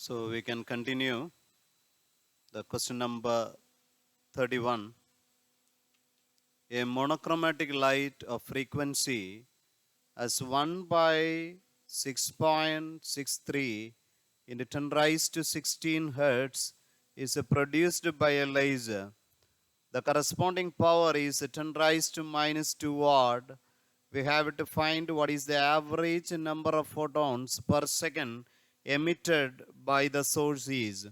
So we can continue the question number 31. A monochromatic light of frequency as 1 by 6.63 into 10 raised to 16 hertz is produced by a laser. The corresponding power is 10 raised to minus 2 watt. We have to find what is the average number of photons per second emitted by the source is.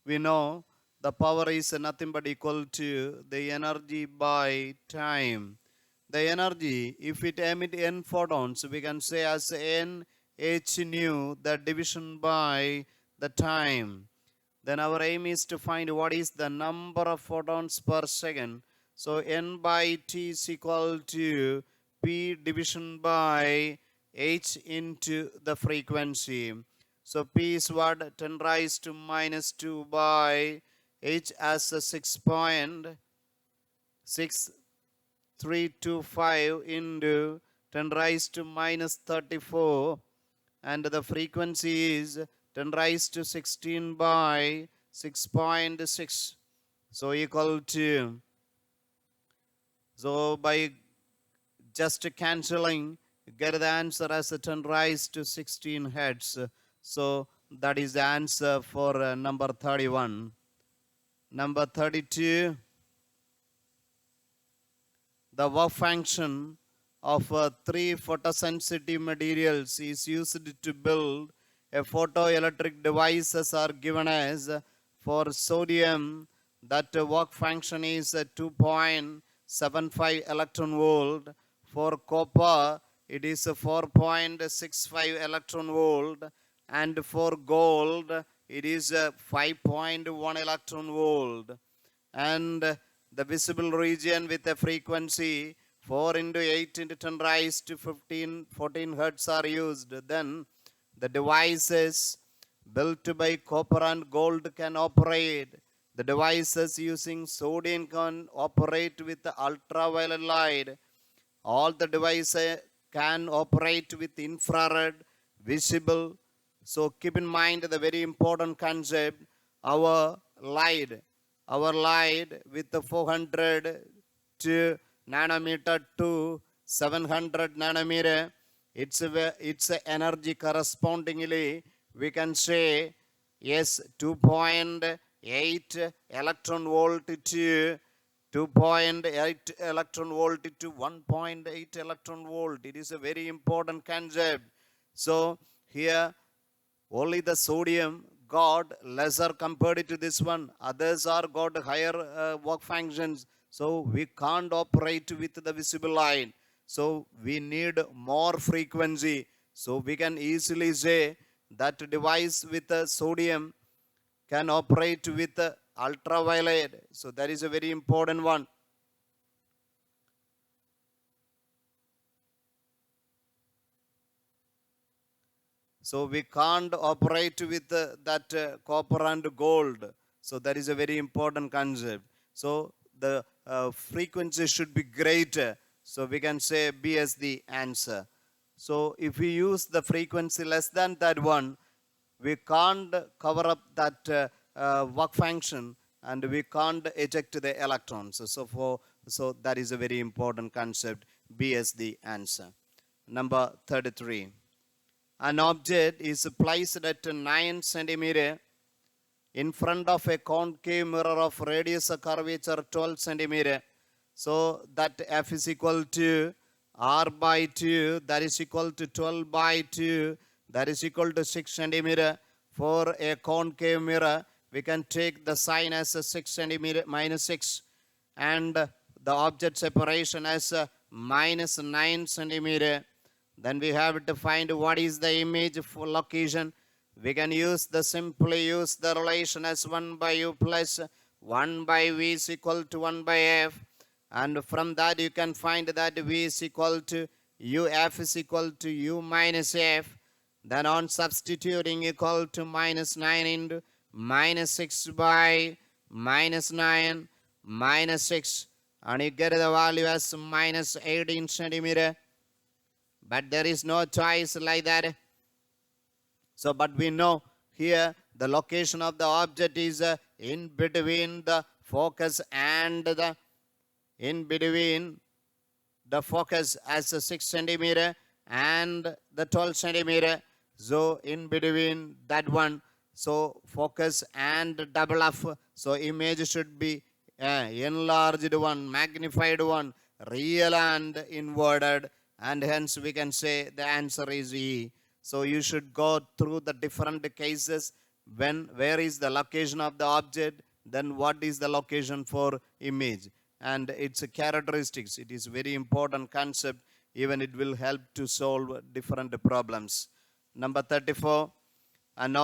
We know the power is nothing but equal to the energy by time. The energy, if it emit n photons, we can say as n h nu, the division by the time. Then our aim is to find what is the number of photons per second. So n by t is equal to p division by h into the frequency. So p is what? 10 raised to minus 2 by h as a 6.6325 into 10 raised to minus 34, and the frequency is 10 raised to 16 by 6.6. So equal to, so by just cancelling, get the answer as 10 raised to 16 hertz. So that is the answer for number 31. Number 32, the work function of 3 photosensitive materials is used to build a photoelectric devices are given as. For sodium, that work function is 2.75 electron volt. For copper, it is 4.65 electron volt, and for gold, it is 5.1 electron volt. And the visible region with a frequency 4 into 8 into 10 raised to 14 hertz are used. Then the devices built by copper and gold can operate. The devices using sodium can operate with ultraviolet light. All the devices can operate with infrared, visible. So keep in mind the very important concept. Our light with the 400 to nanometer to 700 nanometer, its energy correspondingly we can say yes, 2.8 electron volt to 2.8 electron volt to 1.8 electron volt. It is a very important concept. So here only the sodium got lesser compared to this one. Others are got higher work functions. So we can't operate with the visible light. So we need more frequency. So we can easily say that device with sodium can operate with ultraviolet. So that is a very important one. So we can't operate with that copper and gold. So that is a very important concept. So the frequency should be greater. So we can say B as the answer. So if we use the frequency less than that one, we can't cover up that work function, and we can't eject the electrons. So that is a very important concept. B as the answer. Number 33. An object is placed at 9 centimeter in front of a concave mirror of radius curvature 12 centimeter. So that F is equal to R by 2, that is equal to 12 by 2, that is equal to 6 centimeter. For a concave mirror, we can take the sign as a 6 centimeter minus 6, and the object separation as a minus 9 centimeter. Then we have to find what is the image for location. We can simply use the relation as 1 by u plus 1 by v is equal to 1 by f. And from that you can find that v is equal to u, f is equal to u minus f. Then on substituting, equal to minus 9 into minus 6 by minus 9 minus 6. And you get the value as minus 18 centimeter. But there is no choice like that. So, but we know here the location of the object is in between the focus and the in between the focus as a 6 centimeter and the 12 centimeter. So in between that one, so focus and double F. So image should be enlarged one, magnified one, real and inverted, and hence we can say the answer is E. So you should go through the different cases. Where is the location of the object, then what is the location for image, and its characteristics. It is very important concept, even it will help to solve different problems. Number 34, an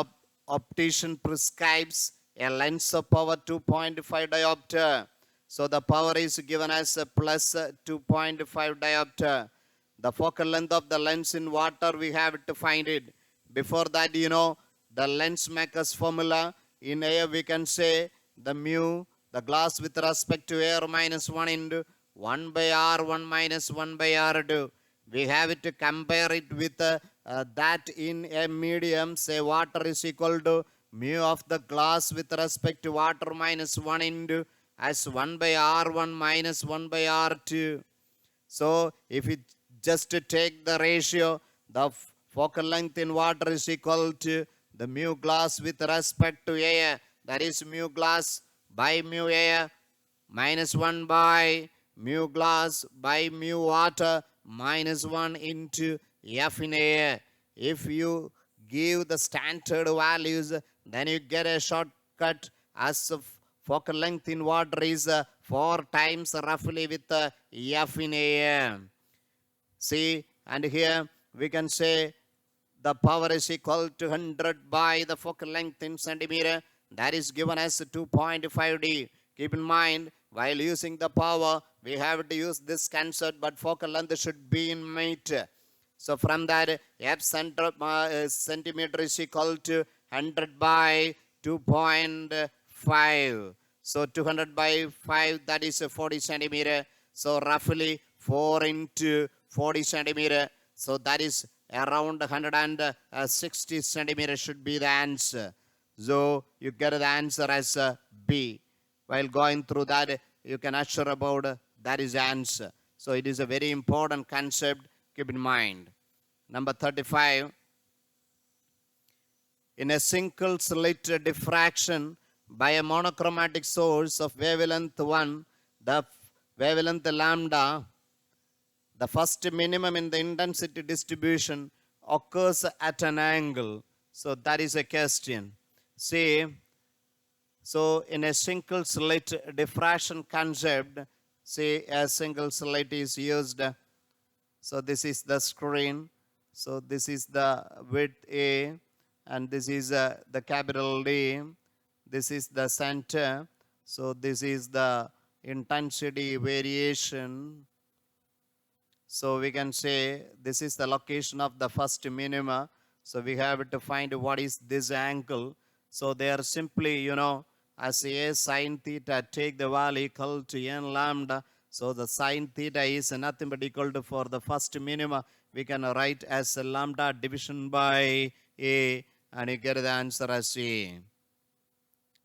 optician prescribes a lens of power 2.5 diopter. So the power is given as a plus 2.5 diopter. The focal length of the lens in water, we have to find it. Before that, the lens maker's formula in air, we can say the mu, the glass with respect to air minus 1 into 1 by R1 minus 1 by R2. We have to compare it with that in a medium, say water is equal to mu of the glass with respect to water minus 1 into as 1 by R1 minus 1 by R2. So if you just take the ratio, the focal length in water is equal to the mu glass with respect to air, that is mu glass by mu air minus 1 by mu glass by mu water minus 1 into F in air. If you give the standard values, then you get a shortcut as focal length in water is 4 times roughly with F in air. See, and here we can say the power is equal to 100 by the focal length in centimeter. That is given as 2.5D. Keep in mind, while using the power, we have to use this concept, but focal length should be in meter. So from that, F centimeter is equal to 100 by 2.5. So 200 by 5, that is 40 centimeter. So roughly 4 into 40 centimeter. So that is around 160 centimeter should be the answer. So you get the answer as B. While going through that, you can assure about that is answer. So it is a very important concept. Keep in mind. Number 35. In a single slit diffraction by a monochromatic source of wavelength 1, the wavelength lambda, the first minimum in the intensity distribution occurs at an angle. So that is a question. See, so in a single slit diffraction concept, say a single slit is used. So this is the screen. So this is the width A, and this is the capital D. This is the center. So this is the intensity variation. So we can say this is the location of the first minima. So we have to find what is this angle. So they are simply, as A sine theta, take the value equal to n lambda. So the sine theta is nothing but equal to, for the first minima, we can write as a lambda division by A, and you get the answer as A.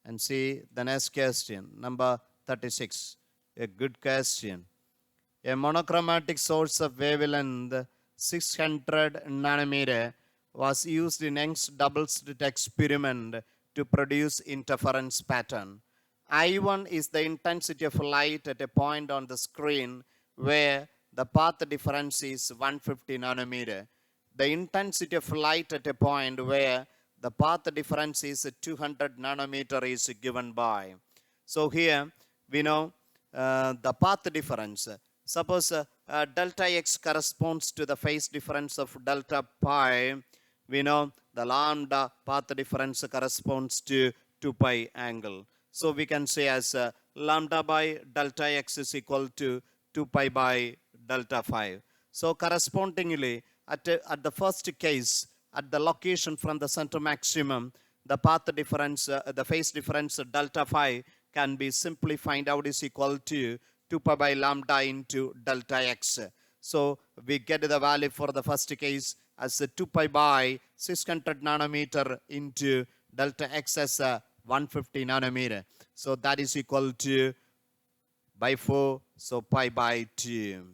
And see the next question, number 36. A good question. A monochromatic source of wavelength 600 nanometer was used in Young's double slit experiment to produce interference pattern. I1 is the intensity of light at a point on the screen where the path difference is 150 nanometer. The intensity of light at a point where the path difference is 200 nanometer is given by. So here we know the path difference. Suppose delta x corresponds to the phase difference of delta pi. We know the lambda path difference corresponds to 2 pi angle. So we can say as lambda by delta x is equal to 2 pi by delta phi. So correspondingly, at the first case, at the location from the center maximum, the path difference, the phase difference delta phi can be simply find out is equal to 2 pi by lambda into delta x. So we get the value for the first case as 2 pi by 600 nanometer into delta x as 150 nanometer. So that is equal to by 4, so pi by 2.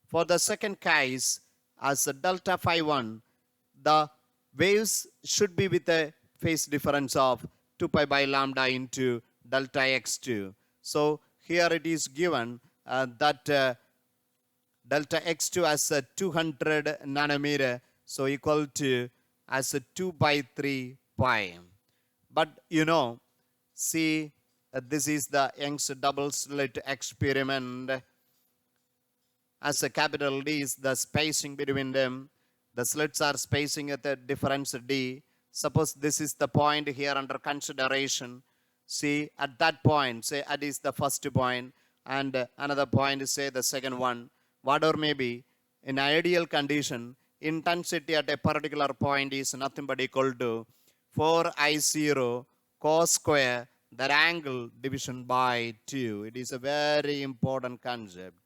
For the second case, as a delta phi 1, the waves should be with a phase difference of 2 pi by lambda into delta x2. So here it is given that delta x2 as a 200 nanometer, so equal to as a 2 by 3 pi. But you know, see, this is the Young's double slit experiment. As a capital D is the spacing between them. The slits are spacing at a difference D. Suppose this is the point here under consideration. See, at that point, say that is the first point, and another point, say the second one. Whatever may be, in ideal condition, intensity at a particular point is nothing but equal to 4I0 cos square that angle division by 2. It is a very important concept.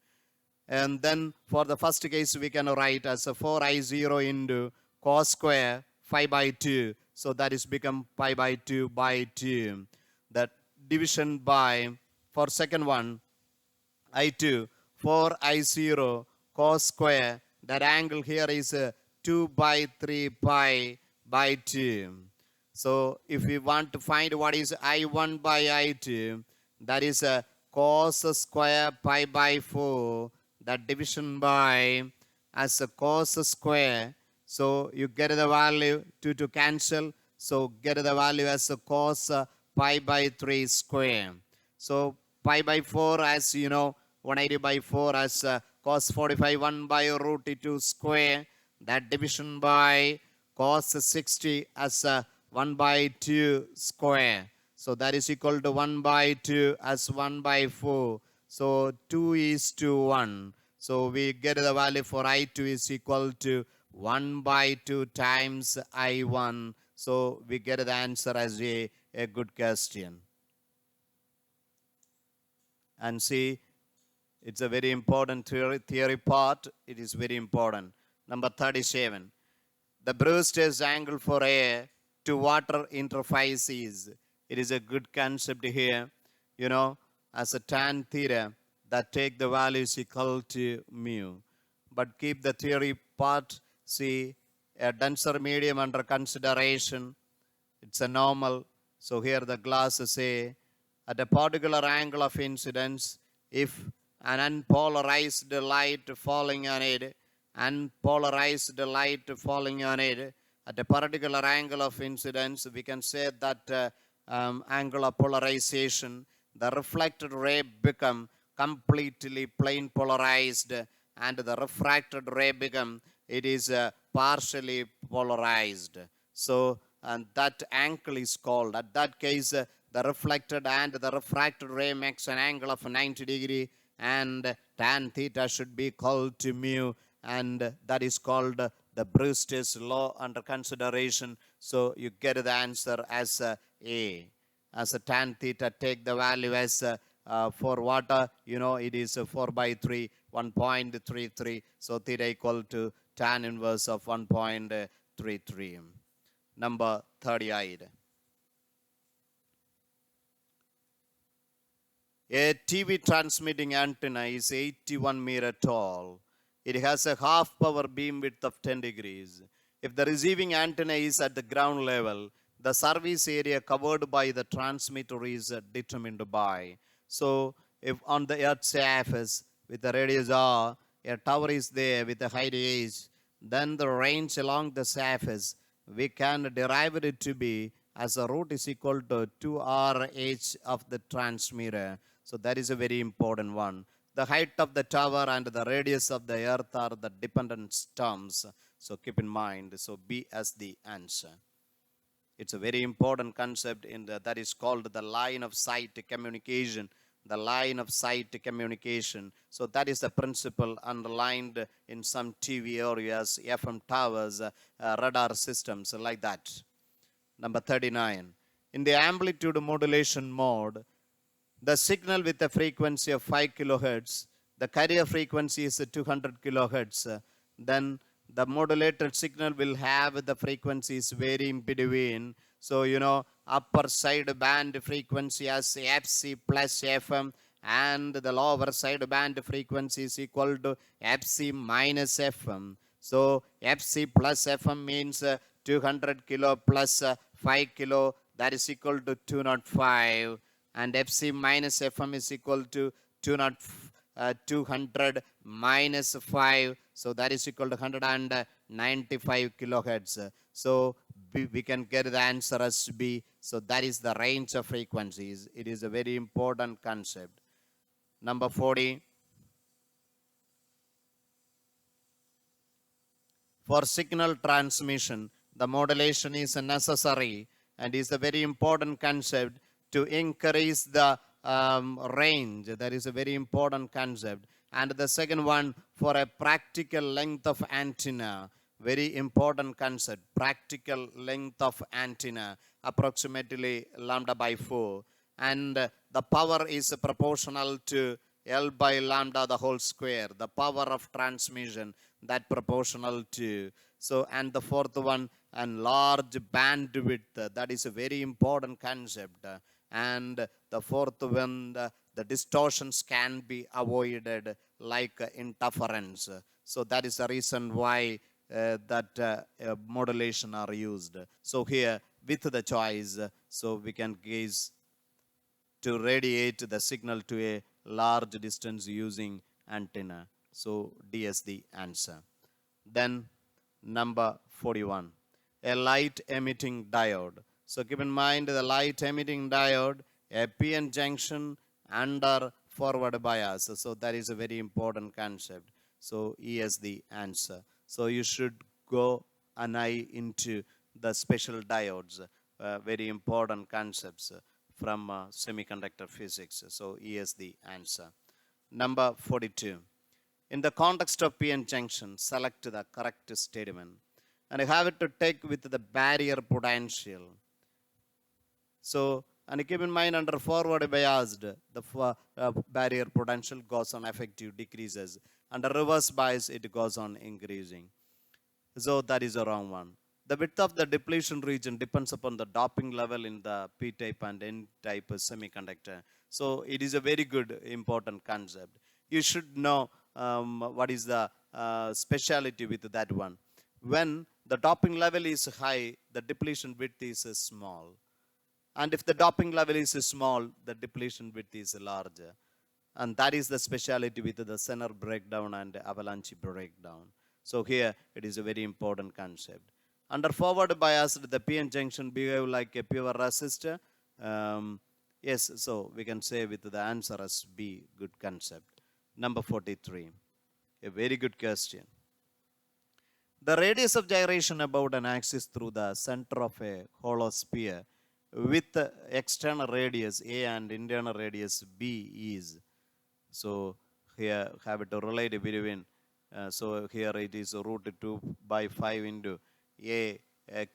And then for the first case, we can write as a 4I0 into cos square 5 by 2. So that is become pi by 2 by 2. That division by, for second one, I2, 4I0 cos square. That angle here is 2 by 3 pi by 2. So if we want to find what is I1 by I2, that is a cos square pi by 4. That division by as a cos square. So you get the value 2 to cancel. So get the value as a cos pi by 3 square. So pi by 4 as you know 180 by 4 as cos 45 1 by root 2 square. That division by cos 60 as 1 by 2 square. So that is equal to 1 by 2 as 1 by 4. So 2 is to 1. So we get the value for I2 is equal to 1 by 2 times I1. So we get the answer as a good question. And see, it's a very important theory part. It is very important. Number 37. The Brewster's angle for air to water interface is. It is a good concept here. You know, as a tan theta, that take the values equal to mu. But keep the theory part. See, a denser medium under consideration. It's a normal. So here the glass say at a particular angle of incidence, if an unpolarized light falling on it, unpolarized light falling on it, at a particular angle of incidence, we can say that angle of polarization, the reflected ray become completely plane polarized, and the refracted ray become, it is partially polarized. So, and that angle is called, at that case, the reflected and the refracted ray makes an angle of 90 degree, and tan theta should be called to mu, and that is called the Brewster's law under consideration. So you get the answer as A. As a tan theta, take the value as for water, you know, it is 4 by 3, 1.33. So theta equal to tan inverse of 1.33. Number 38. A TV transmitting antenna is 81 meter tall. It has a half power beam width of 10 degrees. If the receiving antenna is at the ground level, the surface area covered by the transmitter is determined by. So if on the Earth's surface with the radius r, a tower is there with a height h, then the range along the surface, we can derive it to be as a root is equal to 2RH of the transmitter. So that is a very important one. The height of the tower and the radius of the earth are the dependent terms. So keep in mind, so B as the answer. It's a very important concept that is called the line of sight communication. The line of sight communication. So that is the principle underlined in some TV areas, FM towers, radar systems like that. Number 39. In the amplitude modulation mode, the signal with a frequency of 5 kilohertz, the carrier frequency is 200 kilohertz. Then the modulated signal will have the frequencies vary in between. So, upper side band frequency as FC plus FM, and the lower side band frequency is equal to FC minus FM. So, FC plus FM means 200 kilo plus 5 kilo, that is equal to 205, and FC minus FM is equal to 200 minus 5, so that is equal to 195 kilohertz. So we can get the answer as B. So that is the range of frequencies. It is a very important concept. Number 40. For signal transmission, the modulation is necessary and is a very important concept to increase the range. That is a very important concept. And the second one, for a practical length of antenna, very important concept, practical length of antenna, approximately lambda by 4. And the power is proportional to L by lambda the whole square, the power of transmission, that proportional to. So, and the fourth one, and large bandwidth, that is a very important concept. And the fourth one, the distortions can be avoided like interference. So that is the reason why that modulation are used. So here with the choice, so we can gaze to radiate the signal to a large distance using antenna. So D is the answer. Then number 41, a light emitting diode. So keep in mind the light emitting diode, a PN junction under forward bias. So that is a very important concept. So E is the answer. So you should go an eye into the special diodes, very important concepts from semiconductor physics. So E is the answer. Number 42. In the context of PN junction, select the correct statement. And you have it to take with the barrier potential. So, and keep in mind under forward biased, the barrier potential goes on effective decreases. Under reverse bias, it goes on increasing. So that is a wrong one. The width of the depletion region depends upon the doping level in the P-type and N-type semiconductor. So it is a very good, important concept. You should know what is the speciality with that one. When the doping level is high, the depletion width is small. And if the doping level is small, the depletion width is larger. And that is the speciality with the Zener breakdown and avalanche breakdown. So here it is a very important concept. Under forward bias, the PN junction behave like a pure resistor. Yes, so we can say with the answer as B, good concept. Number 43, a very good question. The radius of gyration about an axis through the center of a hollow sphere with external radius A and internal radius B is. So here have to relate between. So here it is root 2 by 5 into a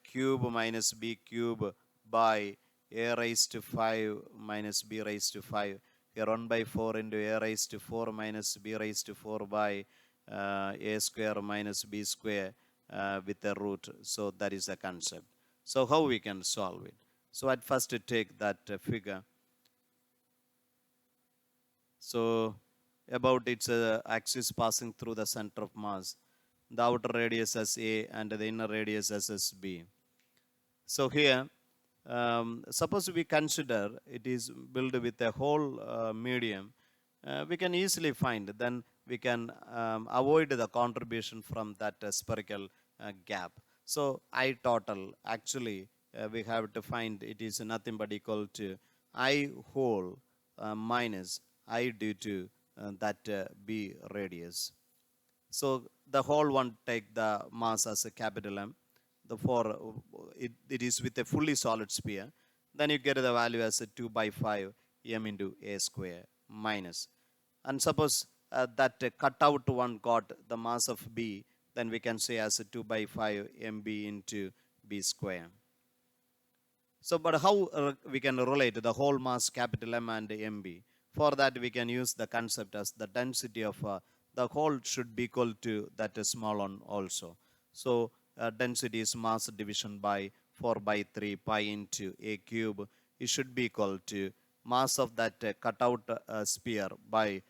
cube minus B cube by A raised to 5 minus B raised to 5. Here 1 by 4 into A raised to 4 minus B raised to 4 by A square minus B square with a root. So that is the concept. So how we can solve it? So at first take that figure. So about its axis passing through the center of mass, the outer radius as A and the inner radius as B. So here, suppose we consider it is built with a whole medium, we can easily find, then we can avoid the contribution from that spherical gap. So I total, actually we have to find it is nothing but equal to I whole minus I due to that B radius. So the whole one take the mass as a capital M. Therefore, it is with a fully solid sphere. Then you get the value as a 2 by 5 M into A square minus. And suppose that cut out one got the mass of B, then we can say as a 2 by 5 MB into B square. So, but how we can relate the whole mass capital M and MB? For that, we can use the concept as the density of the whole should be equal to that small one also. So density is mass division by 4 by 3 pi into a cube. It should be equal to mass of that cutout sphere by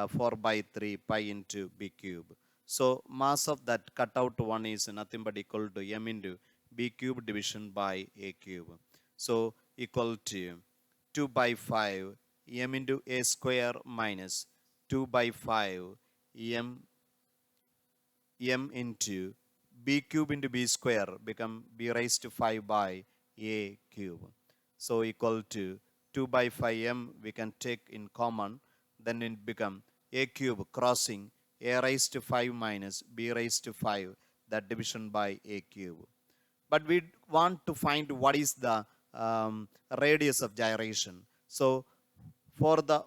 4 by 3 pi into b cube. So mass of that cutout one is nothing but equal to m into b cube division by a cube. So equal to 2 by 5 m into a square minus 2 by 5 m into b cube into b square become b raised to 5 by a cube. So equal to 2 by 5m we can take in common, then it become a cube crossing a raised to 5 minus b raised to 5, that division by a cube. But we want to find what is the radius of gyration. So for the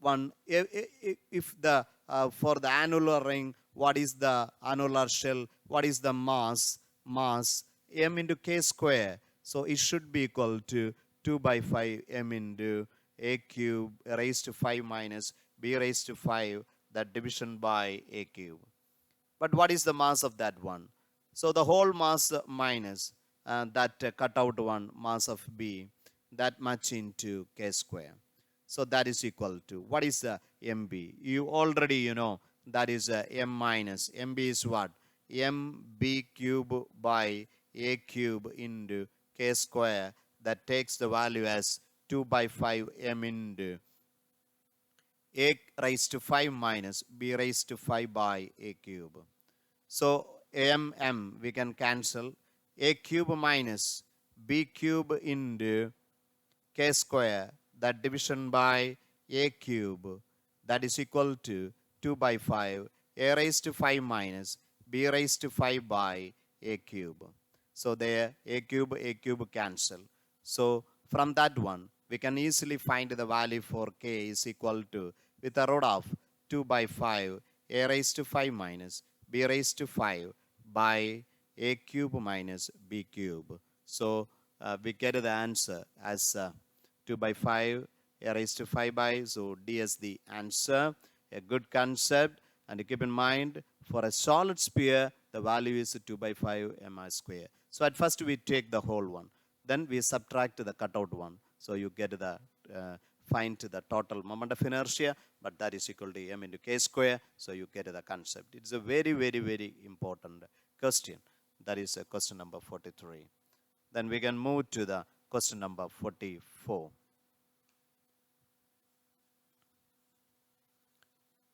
one, if the for the annular ring, what is the annular shell, what is the mass m into k square. So it should be equal to 2 by 5 m into a cube raised to 5 minus b raised to 5, that division by a cube. But what is the mass of that one? So the whole mass minus that cutout one mass of b, that much into k square. So that is equal to, what is the mb? You already that is m minus. mb is what? mb cube by a cube into k square. That takes the value as 2 by 5 m into a raised to 5 minus b raised to 5 by a cube. So m we can cancel. A cube minus b cube into k square, that division by a cube, that is equal to 2 by 5 a raised to 5 minus b raised to 5 by a cube. So there a cube cancel. So from that one we can easily find the value for k is equal to, with a root of 2 by 5 a raised to 5 minus b raised to 5 by a cube minus b cube. So we get the answer as 2 by 5 a raised to 5 by, so D is the answer. A good concept, and keep in mind for a solid sphere the value is 2 by 5 mi square. So at first we take the whole one, then we subtract the cutout one, so you get the find the total moment of inertia, but that is equal to m into k square, so you get the concept. It's a very important question. That is question number 43. Then we can move to the question number 44.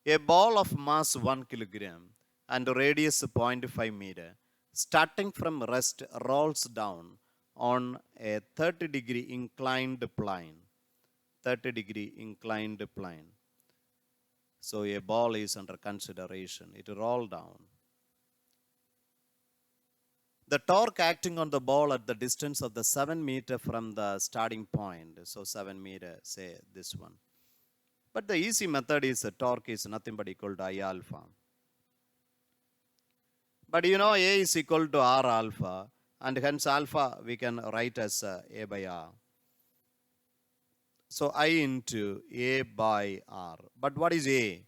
A ball of mass 1 kilogram and radius 0.5 meter, starting from rest, rolls down on a 30-degree inclined plane. 30-degree inclined plane. So a ball is under consideration. It roll down. The torque acting on the ball at the distance of the 7 meter from the starting point. So 7 meter, say this one. But the easy method is the torque is nothing but equal to I alpha. But A is equal to R alpha, and hence alpha we can write as A by R. So I into A by R. But what is A?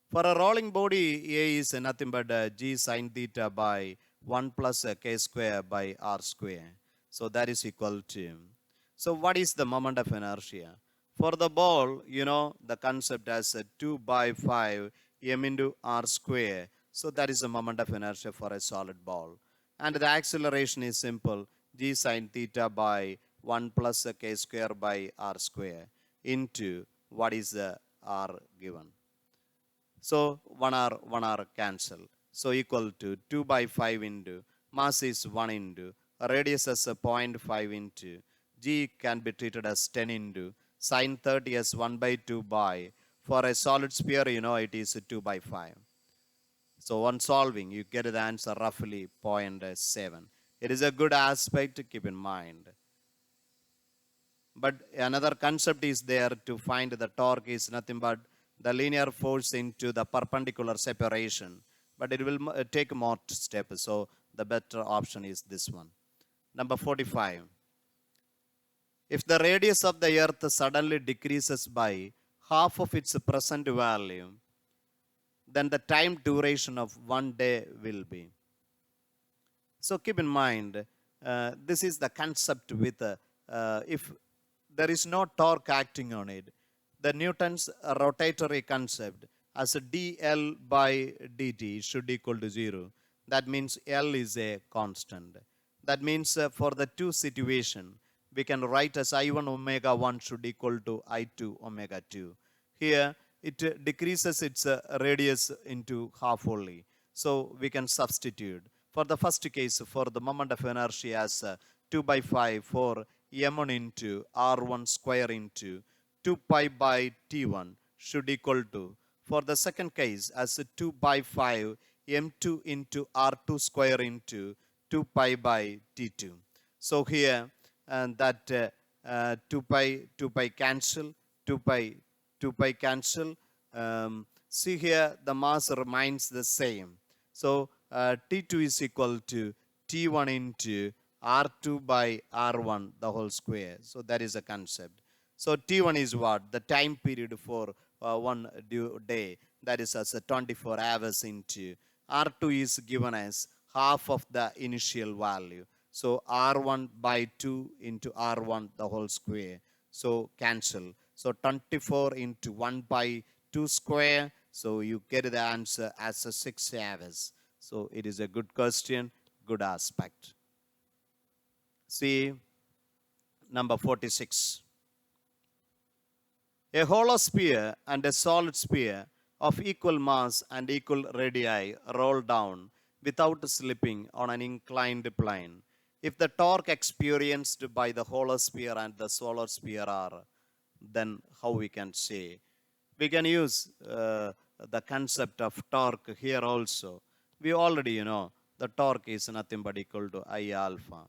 For a rolling body, A is nothing but G sine theta by 1 plus K square by R square. So that is equal to. So what is the moment of inertia? For the ball, the concept as 2 by 5 m into R square. So that is the moment of inertia for a solid ball. And the acceleration is simple. G sine theta by 1 plus K square by R square into what is the R given. So 1R cancel. So equal to 2 by 5 into mass is 1 into radius as 0.5 into G can be treated as 10 into sine 30 as 1 by 2 by. For a solid sphere, it is 2 by 5. So on solving, you get the answer roughly 0.7. It is a good aspect to keep in mind. But another concept is there to find the torque is nothing but the linear force into the perpendicular separation. But it will take more steps. So the better option is this one. Number 45. If the radius of the earth suddenly decreases by half of its present value, then the time duration of 1 day will be. So keep in mind, this is the concept with if there is no torque acting on it, the Newton's rotatory concept as a dl by dt should equal to 0. That means L is a constant. That means for the two situation, we can write as I1 omega 1 should equal to I2 omega 2. Here, it decreases its radius into half only. So we can substitute. For the first case, for the moment of inertia as 2 by 5 for m1 into r1 square into 2 pi by t1 should equal to. For the second case as 2 by 5 m2 into r2 square into 2 pi by t2. So here that 2 pi cancel, 2 pi 2 pi cancel. See here the mass remains the same. So T2 is equal to T1 into R2 by R1 the whole square. So that is a concept. So T1 is what? The time period for one day. That is as a 24 hours into. R2 is given as half of the initial value. So R1 by 2 into R1 the whole square. So cancel. So 24 into 1 by 2 square. So you get the answer as a 6 hours. So it is a good question, good aspect. See number 46. A hollow sphere and a solid sphere of equal mass and equal radii roll down without slipping on an inclined plane. If the torque experienced by the hollow sphere and the solid sphere are, then how we can say? We can use the concept of torque here also. We already know the torque is nothing but equal to I alpha.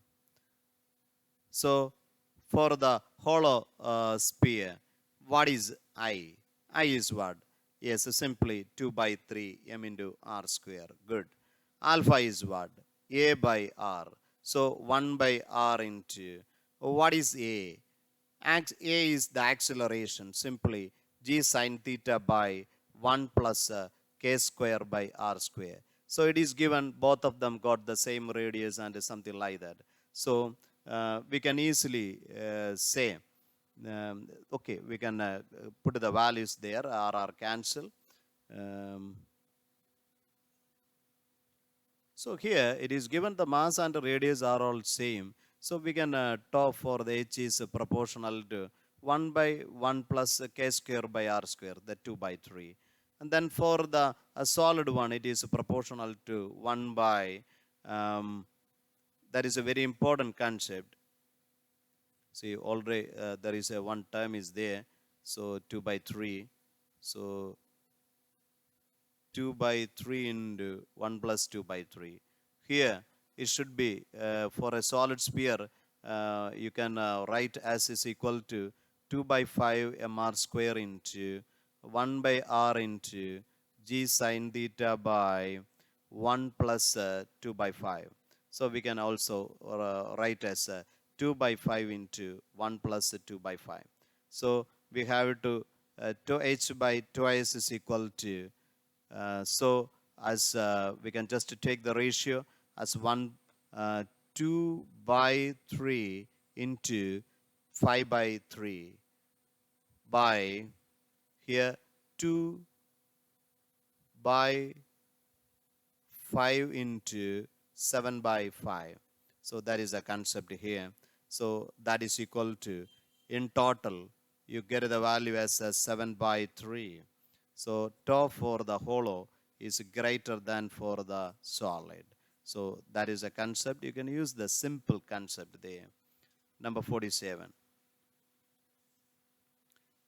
So for the hollow sphere, what is I? I is what? Yes, simply 2 by 3 m into r square. Good. Alpha is what? A by r. So 1 by r into, what is A? A is the acceleration, simply g sine theta by 1 plus k square by r square. So it is given, both of them got the same radius and something like that. So we can easily say, okay, we can put the values there, r cancel. So here it is given the mass and radius are all same. So we can talk for the h is proportional to 1 by 1 plus k square by r square, that 2 by 3. And then for the solid one, it is proportional to 1 by, that is a very important concept. See, already there is a one term is there. So 2 by 3. So 2 by 3 into 1 plus 2 by 3. Here, it should be for a solid sphere, you can write as is equal to 2 by 5 mr square into 1 by r into g sine theta by 1 plus 2 by 5. So we can also write as 2 by 5 into 1 plus 2 by 5. So we have to 2h by twice is equal to, so as we can just take the ratio as 2 by 3 into 5 by 3 by here 2 by 5 into 7 by 5. So that is the concept here. So that is equal to, in total, you get the value as 7 by 3. So tau for the hollow is greater than for the solid. So that is a concept. You can use the simple concept there. Number 47.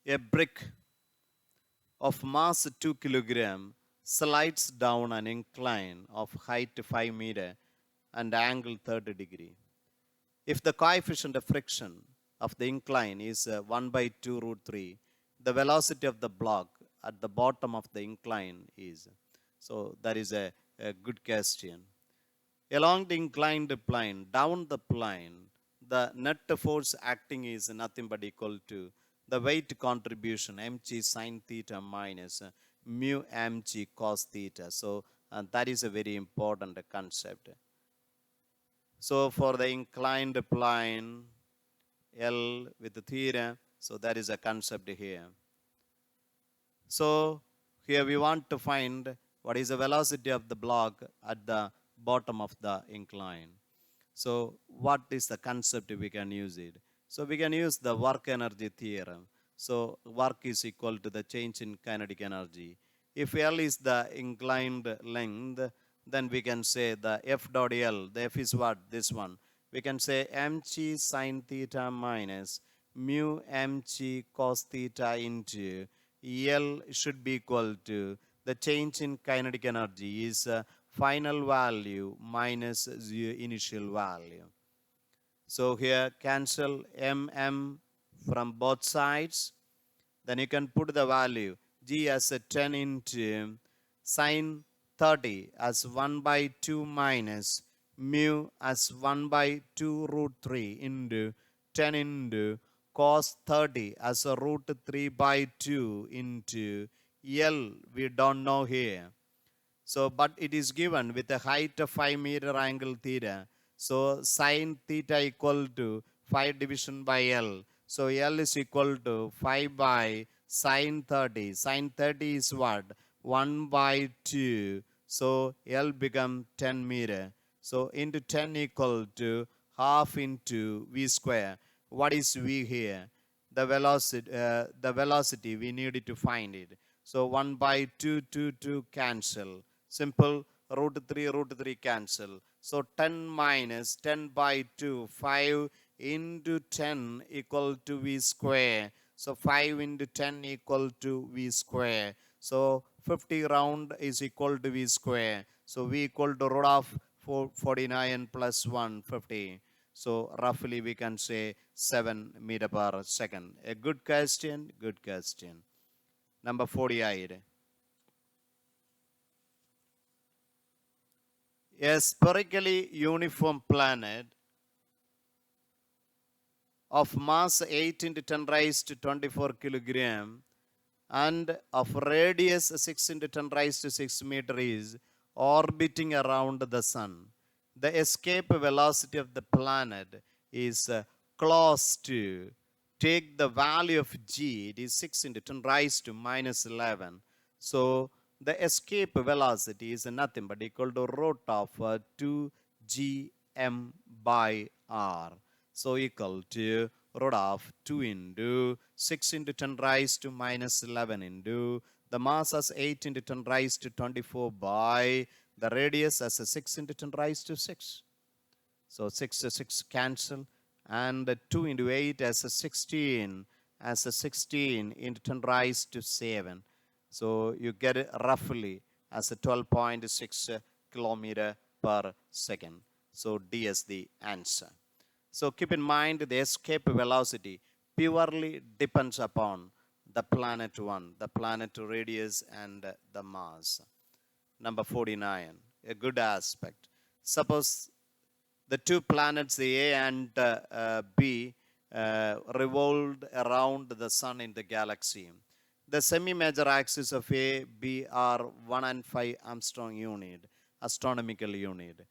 A brick of mass 2 kilogram slides down an incline of height 5 meter and angle 30 degree. If the coefficient of friction of the incline is 1 by 2 root 3, the velocity of the block at the bottom of the incline is. So that is a good question. Along the inclined plane, down the plane, the net force acting is nothing but equal to the weight contribution mg sine theta minus mu mg cos theta. So that is a very important concept. So for the inclined plane, L with the theta, so that is a concept here. So here we want to find what is the velocity of the block at the bottom of the incline. So what is the concept we can use it? So we can use the work energy theorem. So work is equal to the change in kinetic energy. If L is the inclined length, then we can say the F dot L, the F is what? This one. We can say mg sine theta minus mu mg cos theta into L should be equal to the change in kinetic energy is final value minus the initial value. So here cancel mm from both sides. Then you can put the value g as a 10 into sine 30 as 1 by 2 minus mu as 1 by 2 root 3 into 10 into cos 30 as a root 3 by 2 into L. We don't know here. So, but it is given with a height of 5 meter angle theta. So, sine theta equal to 5 division by L. So, L is equal to 5 by sine 30. Sine 30 is what? 1 by 2. So, L become 10 meter. So, into 10 equal to half into V square. What is V here? The velocity we needed to find it. So 1 by 2, 2, 2 cancel. Simple, root 3 cancel. So 10 minus 10 by 2, 5 into 10 equal to V square. So 5 into 10 equal to V square. So 50 round is equal to V square. So V equal to root of 49 plus 1, 50. So roughly we can say 7 meter per second. A good question, good question. Number 48. A spherically uniform planet of mass 8 into 10 raised to 24 kilogram and of radius 6 into 10 raised to 6 meter is orbiting around the sun. The escape velocity of the planet is close to, take the value of g, it is 6 into 10 raised to minus 11. So the escape velocity is nothing but equal to root of 2gm by r. So equal to root of 2 into 6 into 10 raised to minus 11 into the mass as 8 into 10 raised to 24 by the radius as a 6 into 10 raised to 6. So 6 to 6 cancel, and 2 into 8 as a 16, as a 16 into 10 raised to 7. So you get it roughly as a 12.6 kilometer per second. So D is the answer. So keep in mind the escape velocity purely depends upon the planet 1, the planet radius and the mass. Number 49, a good aspect. Suppose the two planets, the A and B, revolved around the sun in the galaxy. The semi-major axis of A, B are 1 and 5 Armstrong unit, astronomical unit.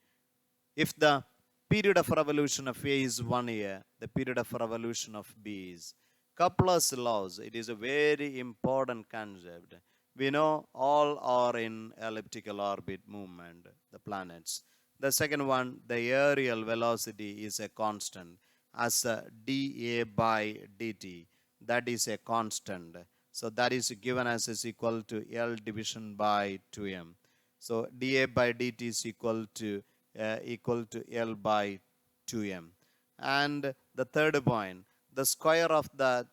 If the period of revolution of A is 1 year, the period of revolution of B is. Kepler's laws, it is a very important concept. We know all are in elliptical orbit movement, the planets. The second one, the aerial velocity is a constant as a dA by dt. That is a constant. So that is given as is equal to L division by 2m. So dA by dt is equal to L by 2m. And the third point, the square of the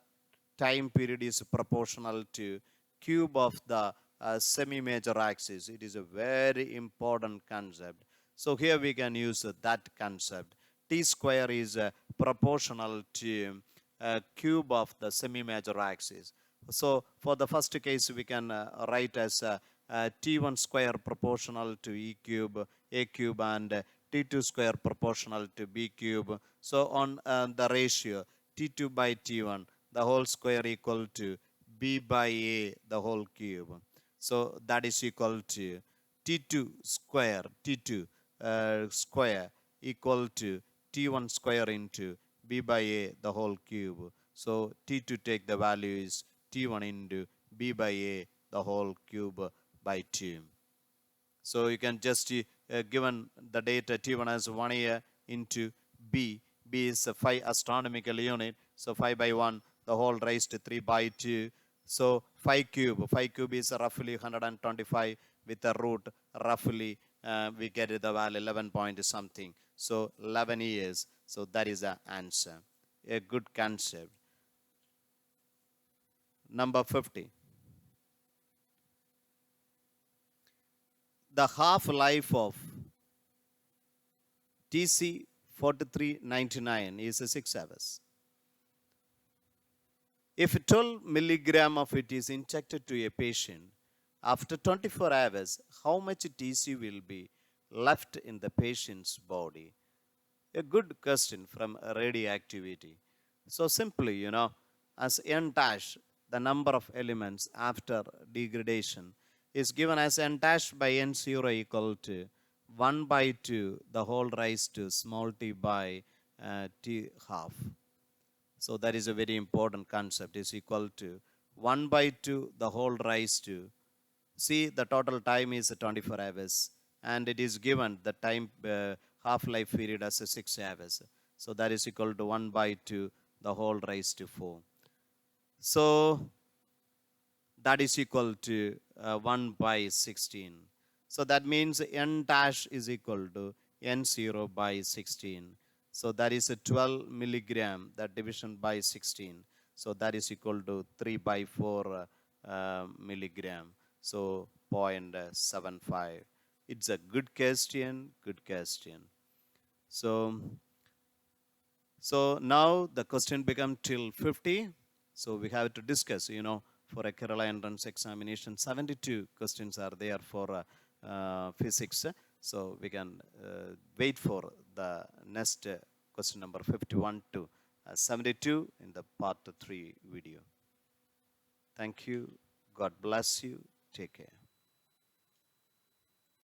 time period is proportional to cube of the semi-major axis. It is a very important concept. So here we can use that concept. T square is proportional to cube of the semi-major axis. So for the first case, we can write as T1 square proportional to E cube, A cube, and T2 square proportional to B cube. So on the ratio T2 by T1, the whole square equal to B by A, the whole cube. So that is equal to T2 square, T2 square equal to t1 square into b by a the whole cube. So t2 take the value is t1 into b by a the whole cube by 2. So you can just given the data t1 as 1 year into b. B is 5 astronomical unit. So 5 by 1 the whole raised to 3 by 2. So 5 cube. 5 cube is roughly 125 with a root roughly we get the value 11 point something. So 11 years. So that is the answer. A good concept. Number 50. The half-life of TC 4399 is 6 hours. If 12 milligram of it is injected to a patient, after 24 hours, how much TC will be left in the patient's body? A good question from radioactivity. So simply, as n dash, the number of elements after degradation is given as n dash by n0 equal to 1 by 2 the whole raised to small t by t half. So that is a very important concept, is equal to 1 by 2 the whole raised to, see the total time is 24 hours and it is given the time half-life period as 6 hours. So that is equal to 1 by 2 the whole raised to 4. So that is equal to 1 by 16. So that means n dash is equal to n0 by 16. So that is a 12 milligram, that division by 16. So that is equal to 3 by 4 milligram. So 0.75. It's a good question, good question. So now the question becomes till 50. So we have to discuss, for a Kerala entrance examination, 72 questions are there for physics. So we can wait for the next question number 51 to 72 in the part 3 video. Thank you. God bless you. Take care.